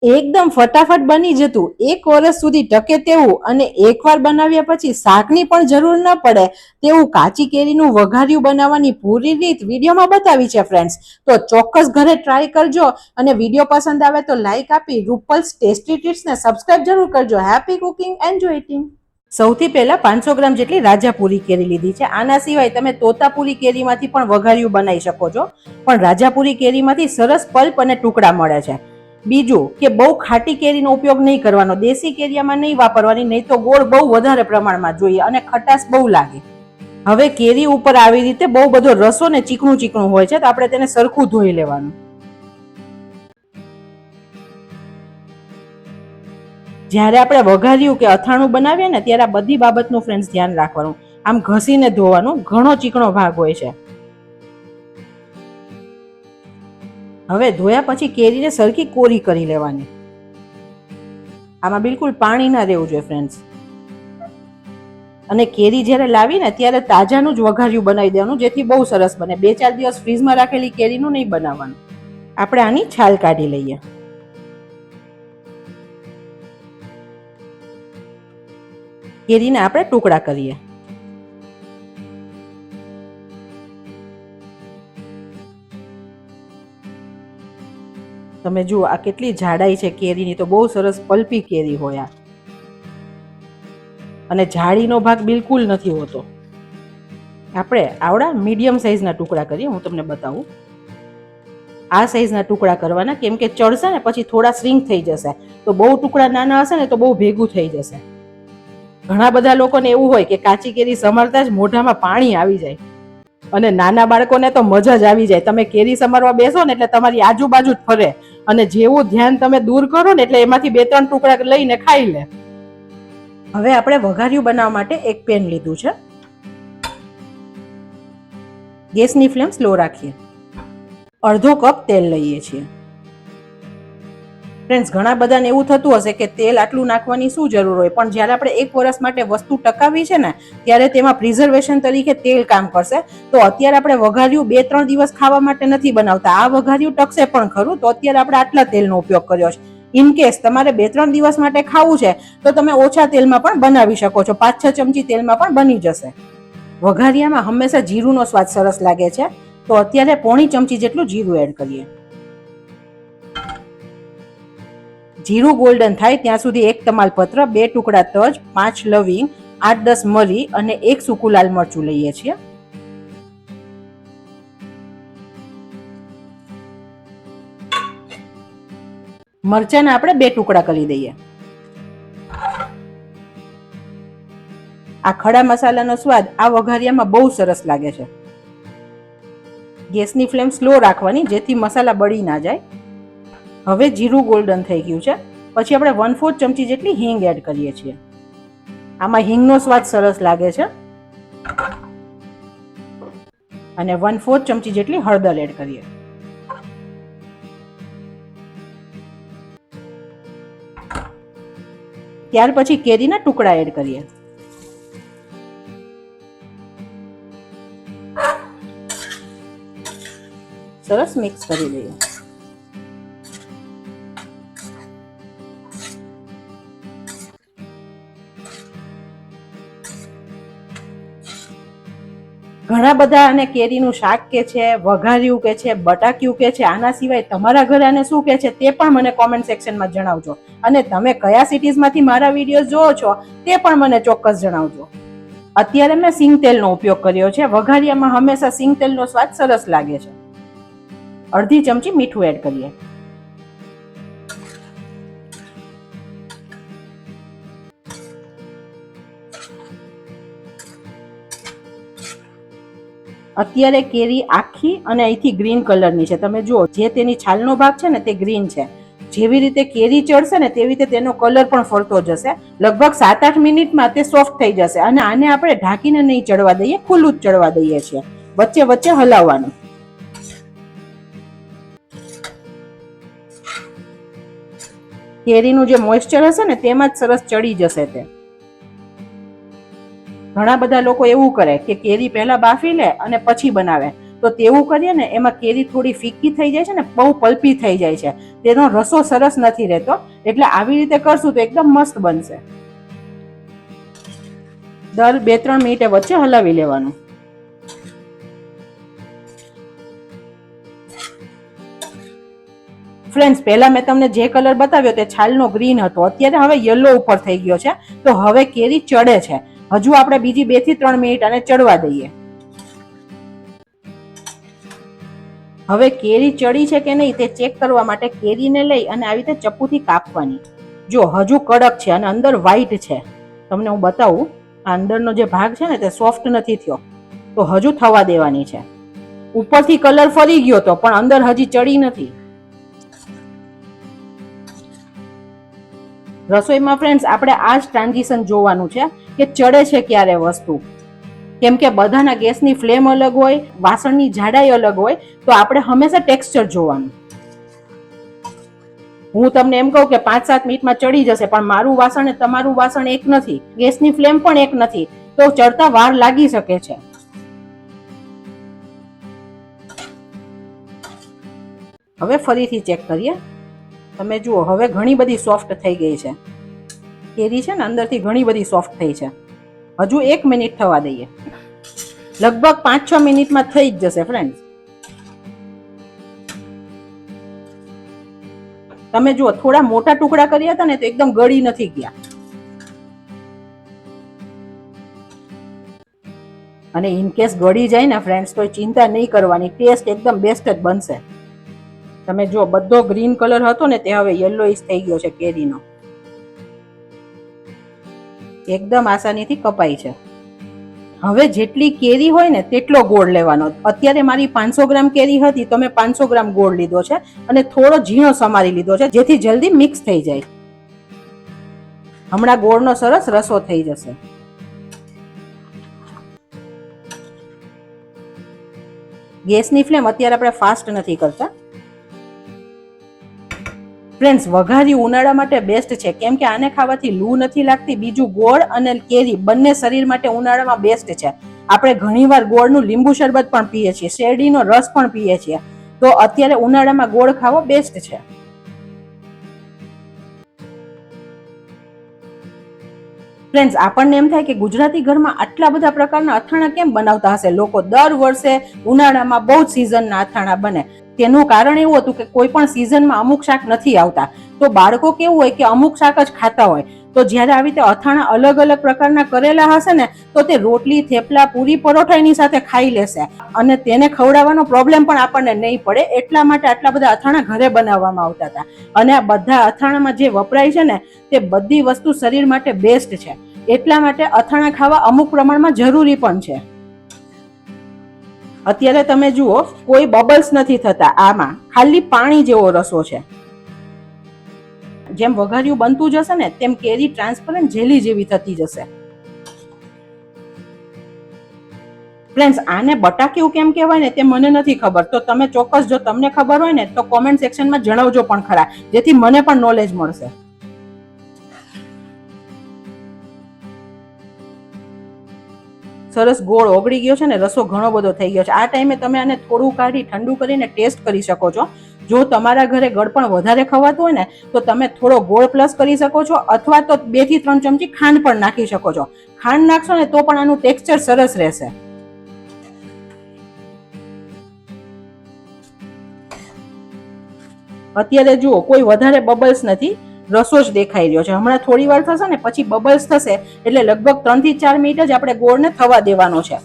એકદમ ફટાફટ બની જતું, 1 વર્ષ સુધી ટકે તેવું અને એકવાર બનાવ્યા પછી શાકની પણ જરૂર ન પડે તેવું કાચી કેરીનું વઘારિયું બનાવવાની પૂરી રીત વિડીયોમાં બતાવી છે ફ્રેન્ડ્સ. તો ચોક્કસ ઘરે ટ્રાય કરજો અને વિડીયો પસંદ આવે તો લાઈક આપી રૂપલ્સ ટેસ્ટી ટિપ્સને સબસ્ક્રાઇબ જરૂર કરજો. Happy cooking, enjoy eating. સૌથી પહેલા 500 ગ્રામ જેટલી રાજાપુરી કેરી લીધી છે. આના સિવાય તમે તોતાપુરી કેરીમાંથી પણ વઘારિયું બનાવી શકો છો, પણ રાજાપુરી કેરીમાંથી સરસ પલ્પ અને ટુકડા મળે છે. બીજું કે બહુ ખાટી કેરીનો ઉપયોગ નહીં કરવાનો, દેશી કેરીમાં નહીં વાપરવાની, નહીં તો ગોળ બહુ વધારે પ્રમાણમાં જોઈએ અને ખટાશ બહુ લાગે. હવે કેરી ઉપર આવી રીતે બહુ બધો રસો ને ચીકણું ચીકણું હોય છે, તો આપણે તેને સરખું ધોઈ લેવાનું. જ્યારે આપણે વઘાર્યું કે અથાણું બનાવીએ ને ત્યારે આ બધી બાબતનું ફ્રેન્ડ્સ ધ્યાન રાખવાનું. આમ ઘસીને ધોવાનું, ઘણો ચીકણો ભાગ હોય છે. હવે ધોયા પછી કેરીને સરખી કોરી કરી લેવાની. આમાં બિલકુલ પાણી ના રહેવું જોઈએ ફ્રેન્ડ્સ. અને કેરી જ્યારે લાવીને ત્યારે તાજાનું જ વઘારિયું બનાવી દેવાનું, જેથી બહુ સરસ બને. 2-4 દિવસ ફ્રીઝમાં રાખેલી કેરીનું નહીં બનાવવાનું. આપણે આની છાલ કાઢી લઈએ. કેરીને આપણે ટુકડા કરીએ. તમે જુઓ આ કેટલી જાડાઈ છે કેરીની, તો બહુ સરસ પલ્પી કેરી હોય આ. અને જાળીનો ભાગ બિલકુલ નથી હોતો. આપણે આવડા મીડિયમ સાઈઝના ટુકડા કરીએ, હું તમને બતાવું. આ સાઈઝના ટુકડા કરવાના, કેમ કે ચડશે ને પછી થોડા શ્રિંક થઈ જશે. તો બહુ ટુકડા નાના હશે ને તો બહુ ભેગું થઈ જશે. ઘણા બધા લોકોને એવું હોય કે કાચી કેરી સમારતા જ મોઢામાં પાણી આવી જાય, અને નાના બાળકોને તો મજા જ આવી જાય. તમે કેરી સમારવા બેસો ને એટલે તમારી આજુબાજુ જ ફરે, અને જેવું ધ્યાન તમે દૂર કરો ને એટલે એમાંથી 2-3 ટુકડા લઈને ખાઈ લે. હવે આપણે વઘારિયું બનાવવા માટે એક પેન લીધું છે. ગેસની ફ્લેમ સ્લો રાખીએ. અડધો કપ તેલ લઈએ છીએ. ફ્રેન્ડ્સ, ઘણા બધાને એવું થતું હશે કે તેલ આટલું નાખવાની શું જરૂર હોય, પણ જ્યારે આપણે 1 વર્ષ માટે વસ્તુ ટકાવી છે ને ત્યારે તેમાં પ્રિઝર્વેશન તરીકે તેલ કામ કરશે. તો અત્યારે આપણે વઘારિયું 2-3 દિવસ ખાવા માટે નથી બનાવતા. આ વઘારિયું ટકશે પણ ખરું, તો અત્યારે આપણે આટલા તેલનો ઉપયોગ કર્યો છે. ઇન કેસ તમારે 2-3 દિવસ માટે ખાવું છે તો તમે ઓછા તેલમાં પણ બનાવી શકો છો. 5-6 ચમચી તેલમાં પણ બની જશે. વઘારિયામાં હંમેશા જીરુંનો સ્વાદ સરસ લાગે છે, તો અત્યારે પોણી ચમચી જેટલું જીરું એડ કરીએ. જીરું ગોલ્ડન થાય ત્યાં સુધી 1 તમાલપત્ર, 2 ટુકડા તજ, 5 લવિંગ, 8-10 મરી અને 1 સૂકું લાલ મરચું લઈએ છીએ. મરચાના આપણે 2 ટુકડા કરી દઈએ. આ ખડા મસાલાનો સ્વાદ આ વઘારિયામાં બહુ સરસ લાગે છે. ગેસની ફ્લેમ સ્લો રાખવાની, જેથી મસાલા બળી ના જાય. હવે જીરું ગોલ્ડન થઈ ગયું છે, પછી આપણે 1/4 ચમચી જેટલી હિંગ એડ કરીએ છીએ. આમાં હિંગનો સ્વાદ સરસ લાગે છે. અને 1/4 ચમચી જેટલી હળદર એડ કરીએ. ત્યાર પછી કેરીના ટુકડા એડ કરીએ. સરસ મિક્સ કરી દઈએ. ઘણા બધા આને કેરીનું શાક કે છે, વઘારિયું કે છે, બટાક્યું કે છે. આના સિવાય તમારા ઘરે આને શું કે છે તે પણ મને કોમેન્ટ સેક્શનમાં જણાવજો. અને તમે કયા સિટીઝમાંથી મારા વિડીયો જોવો છો તે પણ મને ચોક્કસ જણાવજો. અત્યારે મેં સિંગ તેલનો ઉપયોગ કર્યો છે. વઘારિયામાં હંમેશા સિંગ તેલનો સ્વાદ સરસ લાગે છે. અડધી ચમચી મીઠું એડ કરીએ. અત્યારે કેરી આખી અને અહીંથી ગ્રીન કલરની છે. તમે જુઓ, જે તેની છાલનો ભાગ છે ને તે ગ્રીન છે. જેવી રીતે કેરી ચડશે ને તેવી રીતે તેનો કલર પણ ફરતો જશે. લગભગ 7-8 મિનિટમાં તે સોફ્ટ થઈ જશે. અને આને આપણે ઢાંકીને નહીં ચડવા દઈએ, ખુલ્લું જ ચડવા દઈએ છીએ. વચ્ચે વચ્ચે હલાવવાનું. કેરીનું જે મોઇસ્ચર હશે ને તેમાં જ સરસ ચડી જશે તે. ઘણા બધા લોકો એવું કરે કે કેરી પહેલા બાફી લે અને પછી બનાવે, તો તેવું કરીએ ને એમાં કેરી થોડી ફીકી થઈ જાય છે ને, બહુ પલ્પી થઈ જાય છે, તેનો રસો સરસ નથી રહેતો. એટલે આવી રીતે કરશું તો એકદમ મસ્ત બનશે. દર 2-3 મિનિટે વચ્ચે હલાવી લેવાનું. ફ્રેન્ડ્સ, પહેલા મેં તમને જે કલર બતાવ્યો તે છાલનો ગ્રીન હતો, અત્યારે હવે યલો ઉપર થઈ ગયો છે. તો હવે કેરી ચડે છે. હજુ આપણે બીજી 2 થી 3 મિનિટ આને ચડવા દઈએ. હવે કેરી ચડી છે કે નહીં તે ચેક કરવા માટે કેરીને લઈ અને આવી રીતે ચપ્પુથી કાપવાની. જો હજુ કડક છે અને અંદર વ્હાઈટ છે. તમને હું બતાવું, આ અંદરનો જે ભાગ છે ને તે સોફ્ટ નથી થયો, તો હજુ થવા દેવાની છે. ઉપરથી કલર ફરી ગયો તો પણ અંદર હજી ચડી નથી. રસોઈમાં ફ્રેન્ડ્સ આપણે આ જ ટ્રાન્ઝિશન જોવાનું છે કે ચડે છે ક્યારે વસ્તુ. કેમ કે બધાના ગેસની ફ્લેમ અલગ હોય, વાસણની જાડાઈ અલગ હોય, તો આપણે હંમેશા ટેક્સચર જોવાનું. હું તમને એમ કહું કે 5-7 મિનિટમાં ચડી જશે, પણ મારું વાસણ ને તમારું વાસણ એક નથી, ગેસની ફ્લેમ પણ એક નથી, તો ચડતા વાર લાગી શકે છે. હવે ફરીથી ચેક કરીએ. તમે જુઓ હવે ઘણી બધી સોફ્ટ થઈ ગઈ છે કેરી છે ને, અંદરથી ઘણી બધી સોફ્ટ થઈ છે. હજુ 1 મિનિટ થવા દઈએ. લગભગ 5-6 મિનિટમાં થઈ જ જશે ફ્રેન્ડ્સ. તમે જુઓ થોડા મોટા ટુકડા કર્યા હતા ને તો એકદમ ગળી નથી ગયા. અને ઇનકેસ ગળી જાય ને ફ્રેન્ડ્સ તો ચિંતા નહીં કરવાની, ટેસ્ટ એકદમ બેસ્ટ જ બનશે. તમે જો બધો ગ્રીન કલર હતો ને તે હવે યલોઈશ થઈ ગયો છે કેરીનો. એકદમ આસાનીથી કપાય છે. હવે જેટલી કેરી હોય ને તેટલો ગોળ લેવાનો. અત્યારે મારી 500 ગ્રામ કેરી હતી તો મેં 500 ગ્રામ ગોળ લીધો છે અને થોડો ઝીણો સમારી લીધો છે, જેથી જલ્દી મિક્સ થઈ જાય. હમણાં ગોળનો સરસ રસો થઈ જશે. ગેસની ફ્લેમ અત્યારે આપણે ફાસ્ટ નથી કરતા. ફ્રેન્ડ્સ, વઘારી ઉનાળા માટે બેસ્ટ છે, કેમ કે આને ખાવાથી લૂ નથી લાગતી. બીજું ગોળ અને કેરી બંને શરીર માટે ઉનાળામાં બેસ્ટ છે. આપણે ઘણીવાર ગોળનું લીંબુ શરબત પણ પીએ છીએ, શેરડીનો રસ પણ પીએ છીએ, તો અત્યારે ઉનાળામાં ગોળ ખાવો બેસ્ટ છે. ફ્રેન્ડ્સ, આપણને એમ થાય કે ગુજરાતી ઘરમાં આટલા બધા પ્રકારના અથાણા કેમ બનાવતા હશે લોકો? દર વર્ષે ઉનાળામાં બહુ જ સિઝનના અથાણા બને. તેનું કારણ એવું હતું કે કોઈ પણ સિઝનમાં અમુક શાક નથી આવતા, તો બાળકો કેવું હોય કે અમુક શાક જ ખાતા હોય. તો જ્યારે આવી રીતે અથાણા અલગ અલગ પ્રકારના કરેલા હશે ને તો તે રોટલી, થેપલા, પૂરી, પરોઠાની સાથે ખાઈ લેશે અને તેને ખવડાવવાનો પ્રોબ્લેમ પણ આપણને નહીં પડે. એટલા માટે આટલા બધા અથાણા ઘરે બનાવવામાં આવતા હતા. અને આ બધા અથાણામાં જે વપરાય છે ને તે બધી વસ્તુ શરીર માટે બેસ્ટ છે. એટલા માટે અથાણા ખાવા અમુક પ્રમાણમાં જરૂરી પણ છે. અત્યારે તમે જુઓ કોઈ બબલ્સ નથી થતા, આમાં ખાલી પાણી જેવો રસો છે. જેમ વઘાર્યું બનતું જશે ને તેમ કેરી ટ્રાન્સપરન્ટ જેલી જેવી થતી જશે. ફ્રેન્ડ્સ, આને બટાક્યું કેમ કહેવાય ને તે મને નથી ખબર, તો તમે ચોક્કસ જો તમને ખબર હોય ને તો કોમેન્ટ સેક્શનમાં જણાવજો પણ ખરા, જેથી મને પણ નોલેજ મળશે. સરસ ગોળ ઓગળી ગયો છે ને રસો ઘણો બધો થઈ ગયો છે. આ ટાઈમે તમે આને થોડું કાઢી ઠંડુ કરીને ટેસ્ટ કરી શકો છો. જો તમારા ઘરે ગળપણ વધારે ખવાતું હોય ને તો તમે થોડો ગોળ પ્લસ કરી શકો છો, અથવા તો 2 થી 3 ચમચી ખાંડ પણ નાખી શકો છો. ખાંડ નાખશો ને તો પણ આનું ટેક્સચર સરસ રહેશે. અત્યારે જુઓ કોઈ વધારે બબલ્સ નથી, રસો જ દેખાઈ રહ્યો છે. હમણાં થોડી વાર થશે ને પછી બબલ્સ થશે, એટલે લગભગ 3 થી 4 મિનિટ જ આપણે ગોળને થવા દેવાનો છે.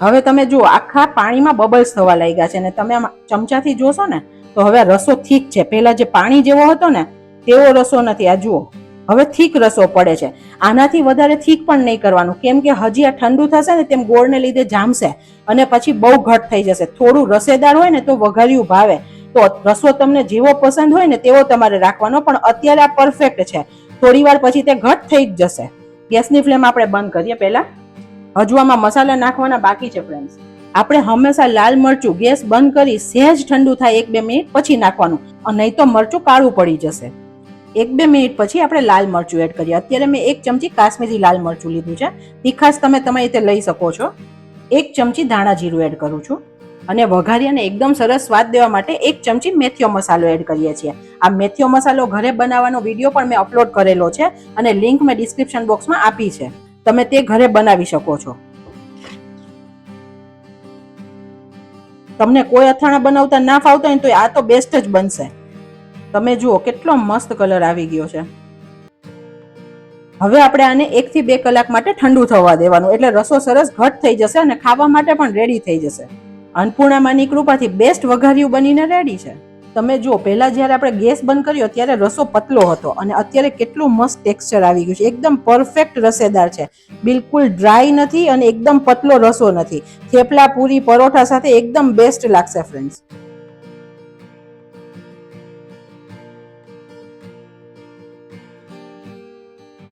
હવે તમે જુઓ આખા પાણીમાં બબલ્સ થવા લાગ્યા છે, અને તમે આમ ચમચાથી જોશો ને તો હવે રસો થીક છે. પહેલા જે પાણી જેવો હતો ને તેવો રસો નથી. આ જુઓ હવે થીક રસો પડે છે. આનાથી વધારે થીક પણ નહીં કરવાનું, કેમ કે હજી આ ઠંડુ થશે ને તેમ ગોળને લીધે જામશે અને પછી બહુ ઘટ થઈ જશે. થોડું રસેદાર હોય ને તો વઘાર્યું ભાવે. તો રસો તમને જેવો પસંદ હોય ને તેવો તમારે રાખવાનો, પણ અત્યારે આ પરફેક્ટ છે. થોડી વાર પછી તે ઘટ થઈ જ જશે. ગેસની ફ્લેમ આપણે બંધ કરીએ. પહેલા હજુ આમાં મસાલા નાખવાના બાકી છે ફ્રેન્ડ્સ. આપણે હંમેશા લાલ મરચું ગેસ બંધ કરી સહેજ ઠંડુ થાય 1-2 મિનિટ પછી નાખવાનું, નહીં તો મરચું કાળું પડી જશે. 1-2 મિનિટ પછી આપણે લાલ મરચું એડ કરીએ. અત્યારે મેં 1 ચમચી કાશ્મીરી લાલ મરચું લીધું છે. તીખાશ તમે તમારી રીતે લઈ શકો છો. 1 ચમચી ધાણા જીરું એડ કરું છું અને વઘારી અને એકદમ સરસ સ્વાદ દેવા માટે 1 ચમચી મેથીઓ મસાલો એડ કરીએ છીએ. આ મેથીઓ મસાલો ઘરે બનાવવાનો વિડીયો પણ મેં અપલોડ કરેલો છે અને લિંક મેં ડિસ્ક્રિપ્શન બોક્સમાં આપી છે. તમે તે ઘરે બનાવી શકો છો. તમને કોઈ અથાણા બનાવતા ના ફાવતા હોય તો આ તો બેસ્ટ જ બનશે. તમે જુઓ કેટલો મસ્ત કલર આવી ગયો છે. હવે આપણે આને 1 થી 2 કલાક માટે ઠંડુ થવા દેવાનું, એટલે રસો સરસ ઘટ થઈ જશે અને ખાવા માટે પણ રેડી થઈ જશે. અન્નપૂર્ણામાંની કૃપાથી બેસ્ટ વઘારિયું બનીને રેડી છે. તમે જુઓ, પહેલા જ્યારે આપણે ગેસ બંધ કર્યો ત્યારે રસો પતલો હતો અને અત્યારે કેટલું મસ્ત ટેક્સચર આવી ગયું છે. એકદમ પરફેક્ટ રસેદાર છે, બિલકુલ ડ્રાય નથી અને એકદમ પતલો રસો નથી. થેપલા, પૂરી, પરોઠા સાથે એકદમ બેસ્ટ લાગશે ફ્રેન્ડ્સ.